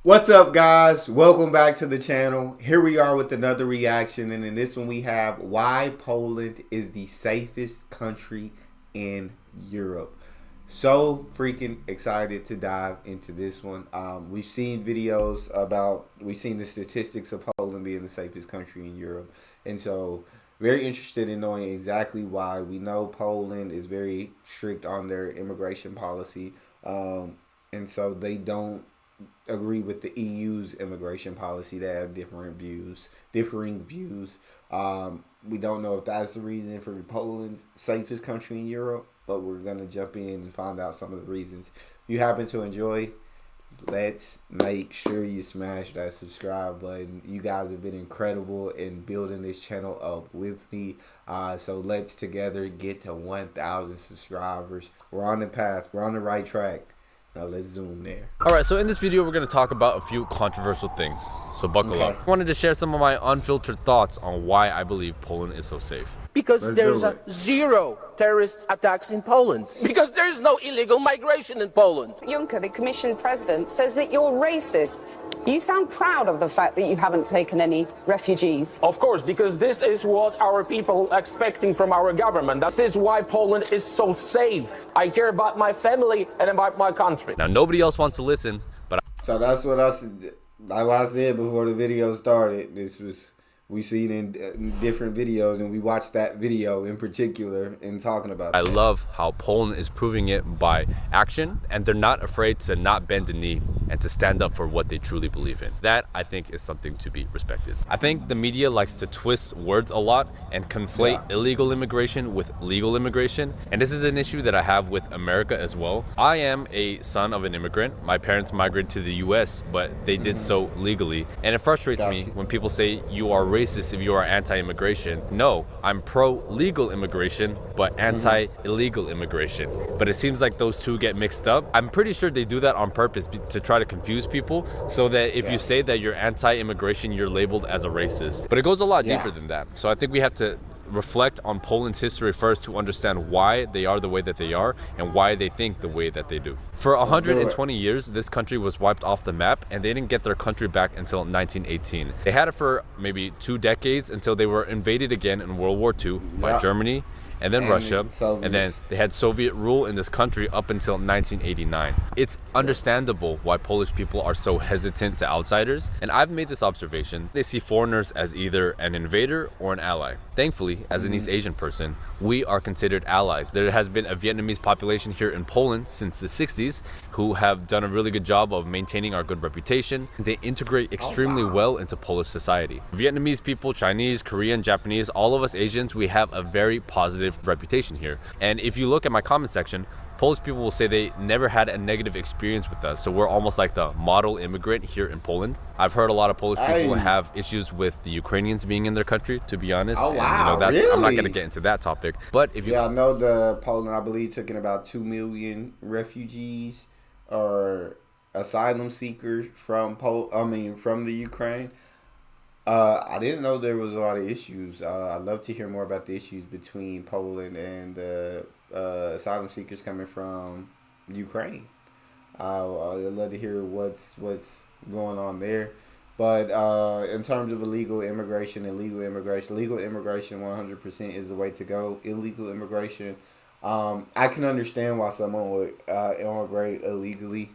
What's up, guys? Welcome back to the channel. Here we are with another reaction, and in this one we have why Poland is the safest country in Europe. So freaking excited to dive into this one. We've seen videos we've seen the statistics of Poland being the safest country in Europe, and so very interested in knowing exactly why. We know Poland is very strict on their immigration policy, and so they don't agree with the EU's immigration policy. They have differing views. We don't know if that's the reason for Poland's safest country in Europe, but we're gonna jump in and find out some of the reasons. If you happen to enjoy, let's make sure you smash that subscribe button. You guys have been incredible in building this channel up with me. So let's together get to 1,000 subscribers. We're on the path. We're on the right track. Now let's zoom there. Alright, so in this video we're going to talk about a few controversial things, so buckle up. I wanted to share some of my unfiltered thoughts on why I believe Poland is so safe. Because there is zero terrorist attacks in Poland. Because there is no illegal migration in Poland. Juncker, the Commission President, says that you're racist. You sound proud of the fact that you haven't taken any refugees. Of course, because this is what our people are expecting from our government. This is why Poland is so safe. I care about my family and about my country. Now, nobody else wants to listen, but So that's what I said. Like I said before the video started, we seen in different videos, and we watched that video in particular in talking about I love how Poland is proving it by action, and they're not afraid to not bend the knee and to stand up for what they truly believe in. That, I think, is something to be respected. I think the media likes to twist words a lot and conflate illegal immigration with legal immigration, and this is an issue that I have with America as well. I am a son of an immigrant. My parents migrated to the US, but they did so legally, and it frustrates me when people say you are racist if you are anti-immigration. No, I'm pro-legal immigration, but anti-illegal immigration. But it seems like those two get mixed up. I'm pretty sure they do that on purpose to try to confuse people, so that if you say that you're anti-immigration, you're labeled as a racist. But it goes a lot deeper than that. So I think we have to reflect on Poland's history first to understand why they are the way that they are and why they think the way that they do. For 120 years, this country was wiped off the map, and they didn't get their country back until 1918. They had it for maybe 2 decades until they were invaded again in World War II by Germany and then Russia, and then they had Soviet rule in this country up until 1989. It's understandable why Polish people are so hesitant to outsiders, and I've made this observation. They see foreigners as either an invader or an ally. Thankfully, as an East Asian person, we are considered allies. There has been a Vietnamese population here in Poland since the 60s who have done a really good job of maintaining our good reputation. They integrate extremely well into Polish society. Vietnamese people, Chinese, Korean, Japanese, all of us Asians, we have a very positive reputation here. And if you look at my comment section, Polish people will say they never had a negative experience with us. So we're almost like the model immigrant here in Poland. I've heard a lot of Polish people have issues with the Ukrainians being in their country, to be honest. Oh, wow, and, really? I'm not going to get into that topic. But if you I know the Poland, I believe, took in about 2 million refugees or asylum seekers from from the Ukraine. I didn't know there was a lot of issues. I'd love to hear more about the issues between Poland and the asylum seekers coming from Ukraine. I'd love to hear what's going on there. But in terms of illegal immigration and legal immigration 100% is the way to go. Illegal immigration, I can understand why someone would immigrate illegally.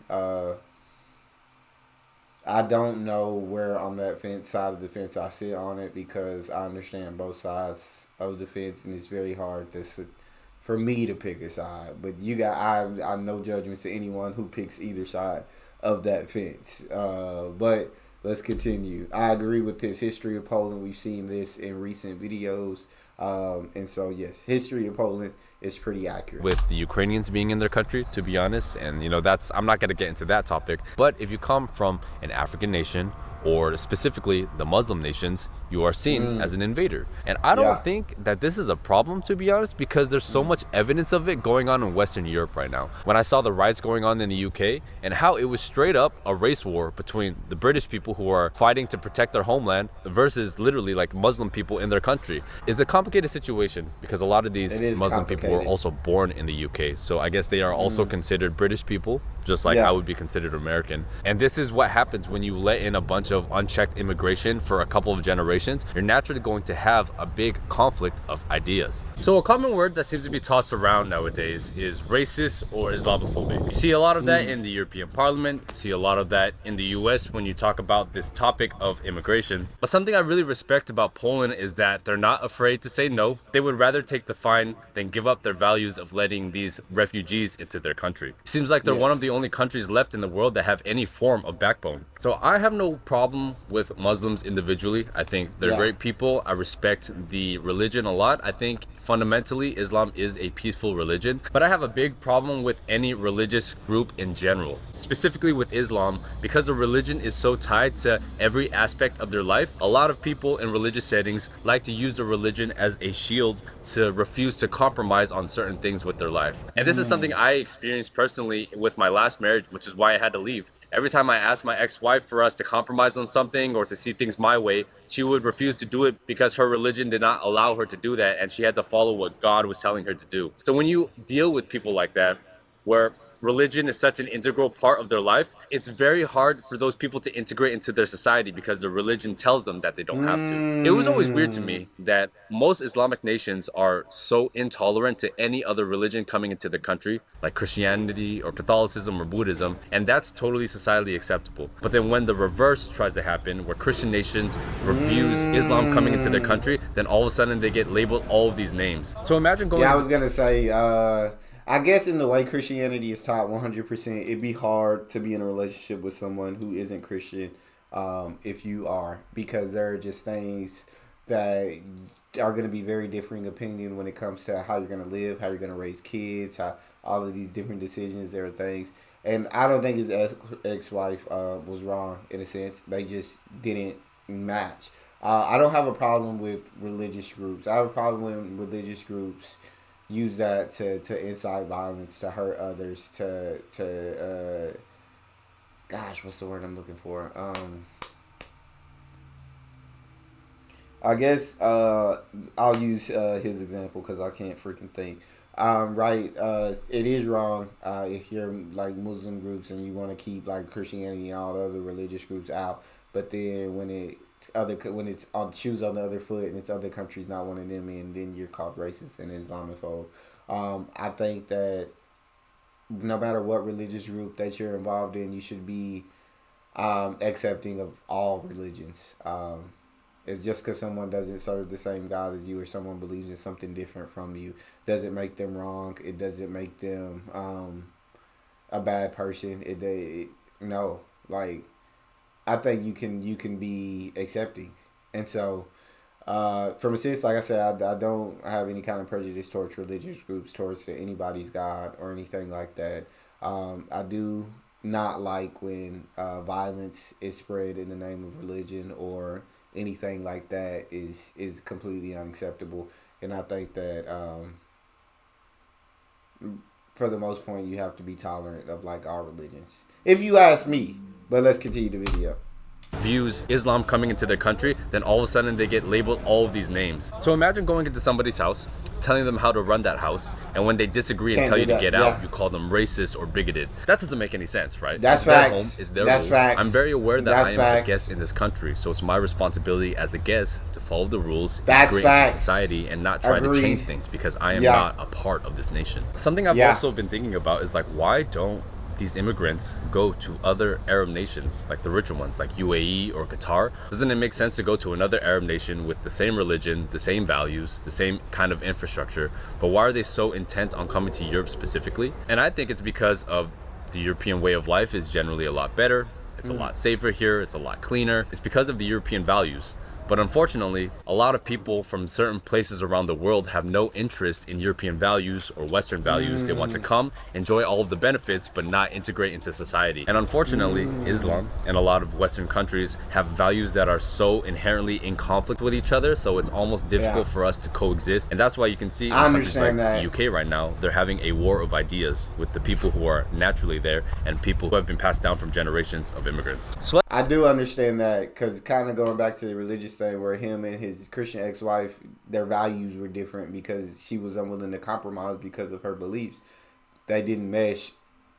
I don't know where on that side of the fence I sit on it, because I understand both sides of the fence, and it's very hard for me to pick a side. But I no judgment to anyone who picks either side of that fence. But let's continue. I agree with this history of Poland. We've seen this in recent videos. And so, yes, history of Poland is pretty accurate. With the Ukrainians being in their country, to be honest, and I'm not going to get into that topic. But if you come from an African nation, or specifically the Muslim nations, you are seen as an invader. And I don't think that this is a problem, to be honest, because there's so much evidence of it going on in Western Europe right now. When I saw the riots going on in the UK and how it was straight up a race war between the British people who are fighting to protect their homeland versus literally like Muslim people in their country, it's a complicated situation because a lot of these Muslim people were also born in the UK. So I guess they are also considered British people. just like Yeah. I would be considered American. And this is what happens when you let in a bunch of unchecked immigration for a couple of generations. You're naturally going to have a big conflict of ideas. So a common word that seems to be tossed around nowadays is racist or Islamophobic. You see a lot of that in the European Parliament. You see a lot of that in the US when you talk about this topic of immigration. But something I really respect about Poland is that they're not afraid to say no. They would rather take the fine than give up their values of letting these refugees into their country. It seems like they're one of the only countries left in the world that have any form of backbone. So I have no problem with Muslims individually. I think they're great people. I respect the religion a lot. I think fundamentally Islam is a peaceful religion, but I have a big problem with any religious group in general, specifically with Islam, because the religion is so tied to every aspect of their life. A lot of people in religious settings like to use the religion as a shield to refuse to compromise on certain things with their life. And this is something I experienced personally with my last marriage, which is why I had to leave. Every time I asked my ex-wife for us to compromise on something or to see things my way, she would refuse to do it because her religion did not allow her to do that, and she had to follow what God was telling her to do. So when you deal with people like that, where religion is such an integral part of their life, it's very hard for those people to integrate into their society because the religion tells them that they don't have to. It was always weird to me that most Islamic nations are so intolerant to any other religion coming into their country, like Christianity or Catholicism or Buddhism, and that's totally societally acceptable. But then when the reverse tries to happen, where Christian nations refuse Islam coming into their country, then all of a sudden they get labeled all of these names. So imagine going Yeah, I was gonna say, I guess in the way Christianity is taught 100%, it'd be hard to be in a relationship with someone who isn't Christian, if you are, because there are just things that are going to be very differing opinion when it comes to how you're going to live, how you're going to raise kids, how all of these different decisions. There are things, and I don't think his ex-wife was wrong in a sense. They just didn't match. I don't have a problem with religious groups. I have a problem when religious groups use that to incite violence, to hurt others, to gosh, what's the word I'm looking for? I guess I'll use his example because I can't freaking think. Right, it is wrong if you're like Muslim groups and you want to keep like Christianity and all the other religious groups out, but then when it's on shoes on the other foot and it's other countries not wanting them in, then you're called racist and Islamophobe. I think that no matter what religious group that you're involved in, you should be accepting of all religions. It's just because someone doesn't serve the same God as you or someone believes in something different from you doesn't make them wrong. It doesn't make them a bad person. No, like I think you can be accepting, and so from a sense, like I said, I don't have any kind of prejudice towards religious groups, towards anybody's God or anything like that. I do not like when violence is spread in the name of religion or anything like that is completely unacceptable, and I think that for the most part you have to be tolerant of like all religions, if you ask me. But let's continue the video. Views Islam coming into their country, then all of a sudden they get labeled all of these names. So imagine going into somebody's house, telling them how to run that house, and when they disagree and tell you to get out, you call them racist or bigoted. That doesn't make any sense, right? That's their facts. home, it's their That's rules. facts. I'm very aware that That's I am facts. a guest in this country, so it's my responsibility as a guest to follow the rules, That's integrate facts. into society, and not try Agreed. to change things because I am Yeah. not a part of this nation. Something I've also been thinking about is like, why don't these immigrants go to other Arab nations, like the richer ones, like UAE or Qatar? Doesn't it make sense to go to another Arab nation with the same religion, the same values, the same kind of infrastructure? But why are they so intent on coming to Europe specifically? And I think it's because of the European way of life is generally a lot better. It's a lot safer here. It's a lot cleaner. It's because of the European values. But unfortunately, a lot of people from certain places around the world have no interest in European values or Western values. They want to come, enjoy all of the benefits, but not integrate into society. And unfortunately, Islam and a lot of Western countries have values that are so inherently in conflict with each other, so it's almost difficult for us to coexist. And that's why you can see in countries like the UK right now, they're having a war of ideas with the people who are naturally there and people who have been passed down from generations of immigrants. So I do understand that, because kind of going back to the religious thing where him and his Christian ex-wife, their values were different because she was unwilling to compromise because of her beliefs. They didn't mesh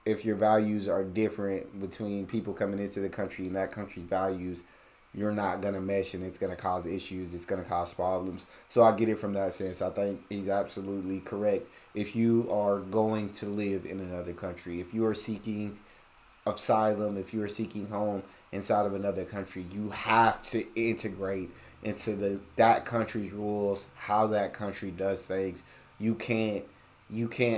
if your values are different between people coming into the country and that country's values, you're not going to mesh and it's going to cause issues. It's going to cause problems. So I get it from that sense. I think he's absolutely correct. If you are going to live in another country, if you are seeking asylum, if you are seeking home inside of another country, you have to integrate into that country's rules, how that country does things. You can't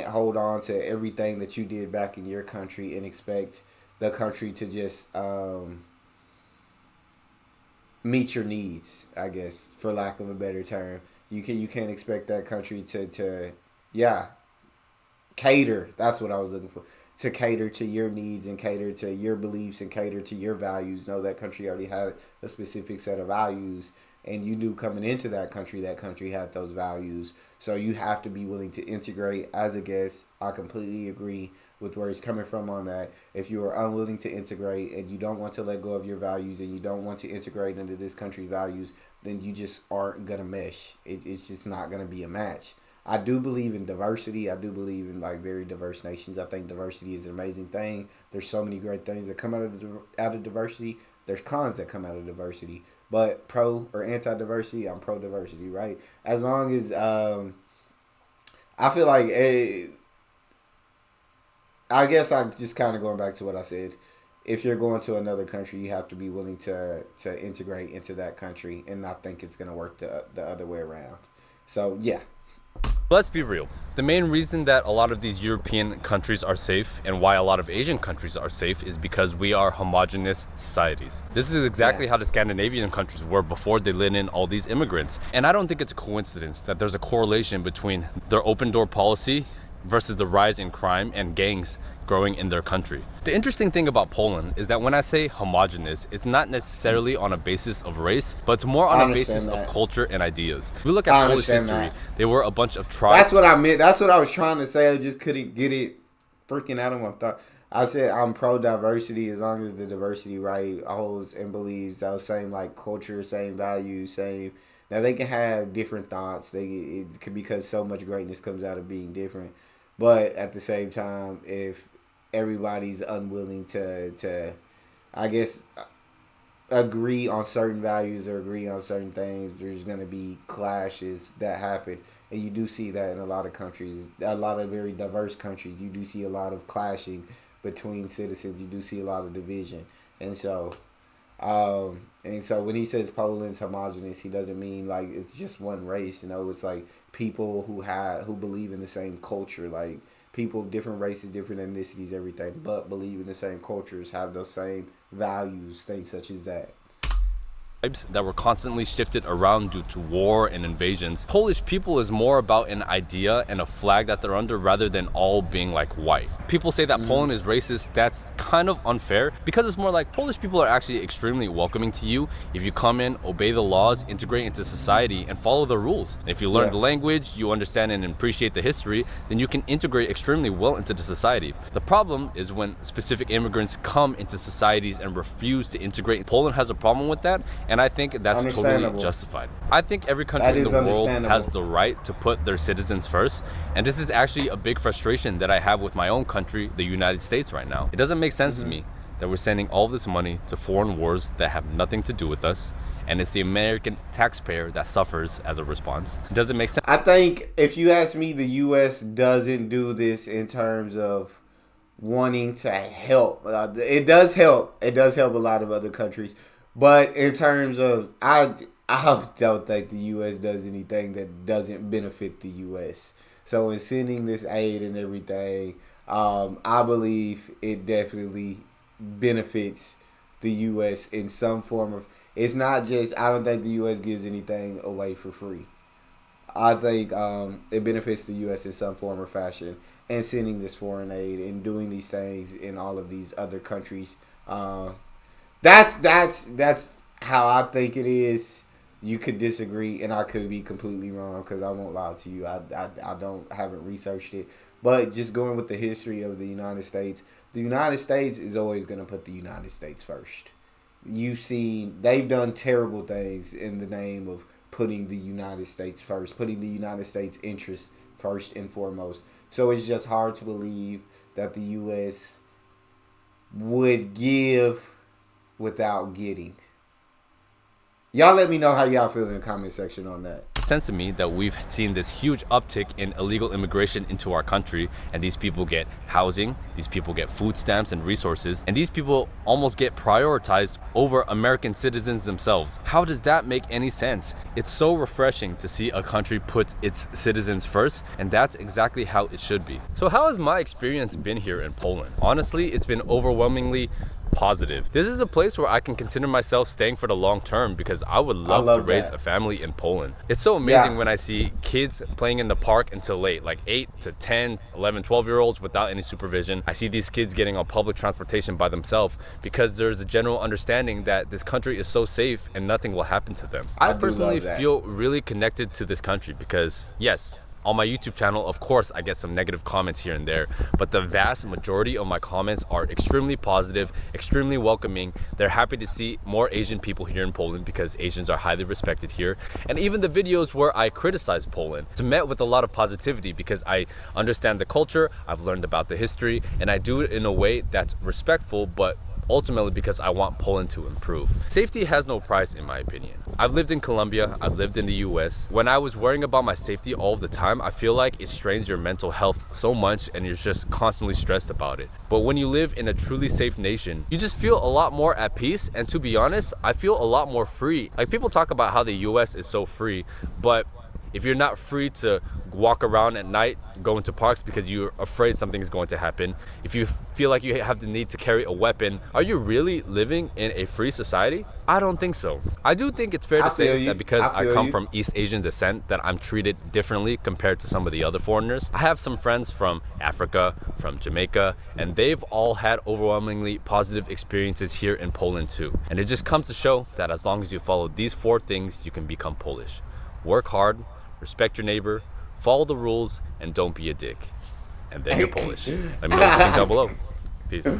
hold on to everything that you did back in your country and expect the country to just meet your needs, I guess, for lack of a better term. You can't expect that country to cater. That's what I was looking for. To cater to your needs and cater to your beliefs and cater to your values. No, that country already had a specific set of values, and you knew coming into that country had those values. So you have to be willing to integrate as a guest. I completely agree with where he's coming from on that. If you are unwilling to integrate and you don't want to let go of your values and you don't want to integrate into this country's values, then you just aren't going to mesh. It's just not going to be a match. I do believe in diversity. I do believe in like very diverse nations. I think diversity is an amazing thing. There's so many great things that come out of diversity. There's cons that come out of diversity. But pro or anti-diversity, I'm pro-diversity, right? As long as I feel like I guess I'm just kind of going back to what I said. If you're going to another country, you have to be willing to integrate into that country and not think it's going to work the other way around. So, yeah. Let's be real. The main reason that a lot of these European countries are safe and why a lot of Asian countries are safe is because we are homogenous societies. This is exactly how the Scandinavian countries were before they let in all these immigrants. And I don't think it's a coincidence that there's a correlation between their open door policy versus the rise in crime and gangs growing in their country. The interesting thing about Poland is that when I say homogenous, it's not necessarily on a basis of race, but it's more on a basis of culture and ideas. If we look at Polish history, they were a bunch of tribes. That's what I meant. That's what I was trying to say. I just couldn't get it freaking out of my thought. I said I'm pro-diversity as long as the diversity holds and believes those same like culture, same values, same. Now they can have different thoughts. It could because so much greatness comes out of being different. But at the same time, if everybody's unwilling to I guess, agree on certain values or agree on certain things, there's going to be clashes that happen. And you do see that in a lot of countries, a lot of very diverse countries. You do see a lot of clashing between citizens. You do see a lot of division. And so when he says Poland's homogenous, he doesn't mean like it's just one race. It's like people who believe in the same culture, like people of different races, different ethnicities, everything, but believe in the same cultures, have those same values, things such as that. That were constantly shifted around due to war and invasions. Polish people is more about an idea and a flag that they're under rather than all being like white. People say that Poland is racist. That's kind of unfair because it's more like Polish people are actually extremely welcoming to you if you come in, obey the laws, integrate into society, and follow the rules. If you learn the language, you understand and appreciate the history, then you can integrate extremely well into the society. The problem is when specific immigrants come into societies and refuse to integrate. Poland has a problem with that, and I think that's totally justified. I think every country in the world has the right to put their citizens first, and this is actually a big frustration that I have with my own country, the United States, right now. It doesn't make sense to me that we're sending all this money to foreign wars that have nothing to do with us, and it's the American taxpayer that suffers as a response. It doesn't make sense. I think if you ask me, the U.S. doesn't do this in terms of wanting to help. It does help. It does help a lot of other countries. But in terms of, I don't think the U.S. does anything that doesn't benefit the U.S. So in sending this aid and everything, I believe it definitely benefits the U.S. in some form of. It's not just. I don't think the U.S. gives anything away for free. I think it benefits the U.S. in some form or fashion, and sending this foreign aid and doing these things in all of these other countries. That's how I think it is. You could disagree, and I could be completely wrong because I won't lie to you. I haven't researched it, but just going with the history of the United States is always going to put the United States first. You've seen they've done terrible things in the name of putting the United States first, putting the United States interests first and foremost. So it's just hard to believe that the U.S. would give without getting. Y'all let me know how y'all feel in the comment section on that. It sense to me that we've seen this huge uptick in illegal immigration into our country, and these people get housing, these people get food stamps and resources, and these people almost get prioritized over American citizens themselves. How does that make any sense? It's so refreshing to see a country put its citizens first, and that's exactly how it should be. So how has my experience been here in Poland? Honestly, it's been overwhelmingly positive. This is a place where I can consider myself staying for the long term because I would love to raise a family in Poland. It's so amazing when I see kids playing in the park until late, like 8 to 10, 11, 12-year-olds without any supervision. I see these kids getting on public transportation by themselves because there's a general understanding that this country is so safe and nothing will happen to them. I personally feel really connected to this country because, yes, on my YouTube channel, of course, I get some negative comments here and there, but the vast majority of my comments are extremely positive, extremely welcoming. They're happy to see more Asian people here in Poland because Asians are highly respected here. And even the videos where I criticize Poland, it's met with a lot of positivity because I understand the culture, I've learned about the history, and I do it in a way that's respectful, but ultimately because I want Poland to improve. Safety has no price in my opinion. I've lived in Colombia, I've lived in the US. When I was worrying about my safety all of the time, I feel like it strains your mental health so much and you're just constantly stressed about it. But when you live in a truly safe nation, you just feel a lot more at peace, and to be honest, I feel a lot more free. Like, people talk about how the US is so free, but if you're not free to walk around at night, go into parks because you're afraid something's going to happen, if you feel like you have the need to carry a weapon, are you really living in a free society? I don't think so. I do think it's fair to say that because I come from East Asian descent that I'm treated differently compared to some of the other foreigners. I have some friends from Africa, from Jamaica, and they've all had overwhelmingly positive experiences here in Poland too. And it just comes to show that as long as you follow these 4 things, you can become Polish. Work hard, respect your neighbor, follow the rules, and don't be a dick. And then you're Polish. Let me know what you think down below. Peace.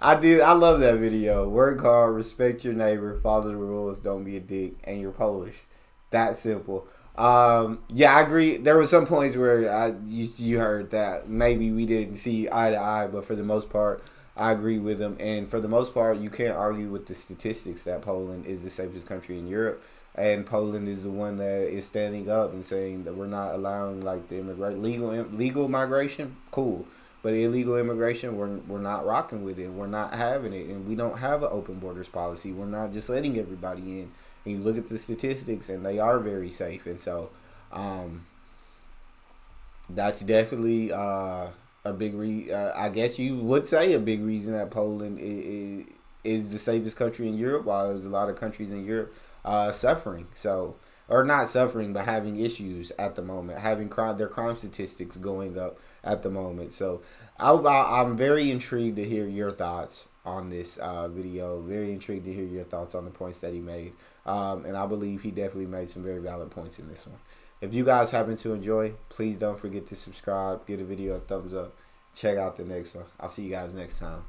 I love that video. Work hard, respect your neighbor, follow the rules, don't be a dick, and you're Polish. That simple. Yeah, I agree. There were some points where you heard that maybe we didn't see eye to eye, but for the most part, I agree with them. And for the most part, you can't argue with the statistics that Poland is the safest country in Europe. And Poland is the one that is standing up and saying that we're not allowing like the legal migration. Cool, but illegal immigration, we're not rocking with it. We're not having it, and we don't have an open borders policy. We're not just letting everybody in. And you look at the statistics, and they are very safe. And so, that's definitely a big I guess you would say a big reason that Poland is the safest country in Europe, while there's a lot of countries in Europe suffering, or not suffering, but having issues at the moment, having their crime statistics going up at the moment. So I'm very intrigued to hear your thoughts on this video. Very intrigued to hear your thoughts on the points that he made, and I believe he definitely made some very valid points in this one. If you guys happen to enjoy, please don't forget to subscribe, give the video a thumbs up, check out the next one. I'll see you guys next time.